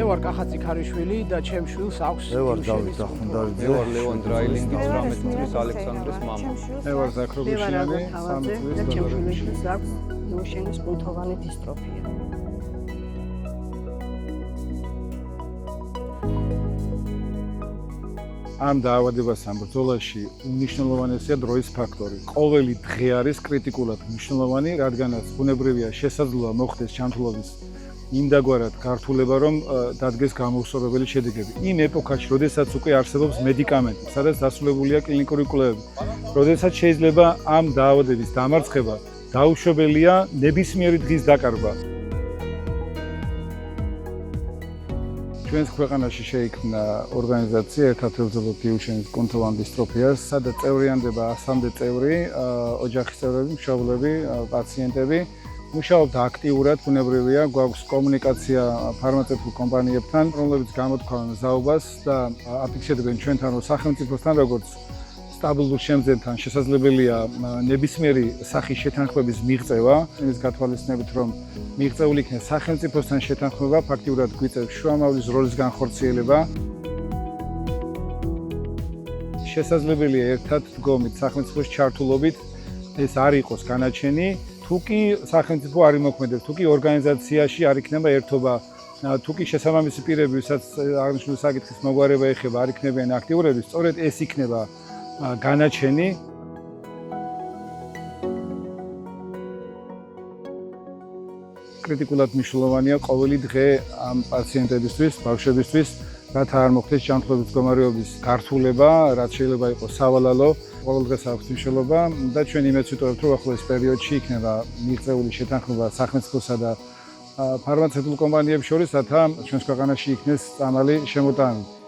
მე ვარ კახაძე ქარიშვილი და ჩემ შვილს აქვს მე ვარ დავით ახუნდარიძე. მე ვარ ლევან დრაილინგის 18 წლის ალექსანდრეს მამა. მე ვარ ზაქროგუშიანი 13 წლის და ჩემ შვილს აქვს ნუშენის კუნთოვანი დისტროფია. ამ დაავადებასთან ბრძოლაში უმნიშვნელოვანესია დროის ფაქტორი. ყოველი დღე არის კრიტიკულად მნიშვნელოვანი, რადგანაც ბუნებრივია შესაძლოა მოხდეს ჩამთვლობის იმდაგვარად გართულება, რომ დადგეს გამოუსწორებელი შედეგები. იმ ეპოქაში, როდესაც უკვე არსებობს მედიკამენტი, სადაც დასრულებულია კლინიკური კვლევები, როდესაც შეიძლება ამ დაავადების დამარცხება, დაუშვებელია ნებისმიერი დღის დაკარგვა. ჩვენს ქვეყანაში შეიქმნა ორგანიზაცია ერთად ვებრძოლოთ დიუშენის კუნთოვან დისტროფიას, სადაც წევრიანდება 100-მდე წევრი, ოჯახის წევრები, მშობლები, პაციენტები. მუშაობთ აქტიურად, ბუნებრივია, გვაქვს კომუნიკაცია ფარმაცევტულ კომპანიებთან, რომლებიც გამოთქვამენ მზაობას და აფიქსირებენ ჩვენთან, რომ სახელმწიფოსთან როგორც სტაბილურ შემძენთან შესაძლებელია ნებისმიერი სახის შეთანხმების მიღწევა, იმის გათვალისწინებით, რომ მიღწეული იქნეს სახელმწიფოსთან შეთანხმება, ფაქტიურად გვიწევს შუამავლის როლის განხორციელება. შესაძლებელია ერთად დგომით სახელმწიფოს ჩართულობით ეს არ იყოს განაჩენი, თუ კი სახელმწიფო არ იმოქმედებს, თუ კი ორგანიზაციაში არ იქნება ერთობა, თუ კი შესაბამისი პირები, ვისაც აღნიშნული საკითხის მოგვარება ეხება, არ იქნებიან აქტიურები, სწორედ ეს იქნება განაჩენი. კრიტიკულად მნიშვნელოვანია ყოველი დღე ამ პაციენტებისთვის, ბავშვებისთვის, რათა არ მოხდეს ჯანმრთელობის მდგომარეობის გართულება, რაც შეიძლება იყოს სავალალო. ყოველ დღეს აქვს მნიშვნელობა და ჩვენ იმედს ვიტოვებთ, რომ ახლოს პერიოდში იქნება მიღწეული შეთანხმება სახელმწიფოსა და ფარმაცევტულ კომპანიებს შორის, რათა ჩვენს ქვეყანაში იქნეს წამალი შემოტანილი.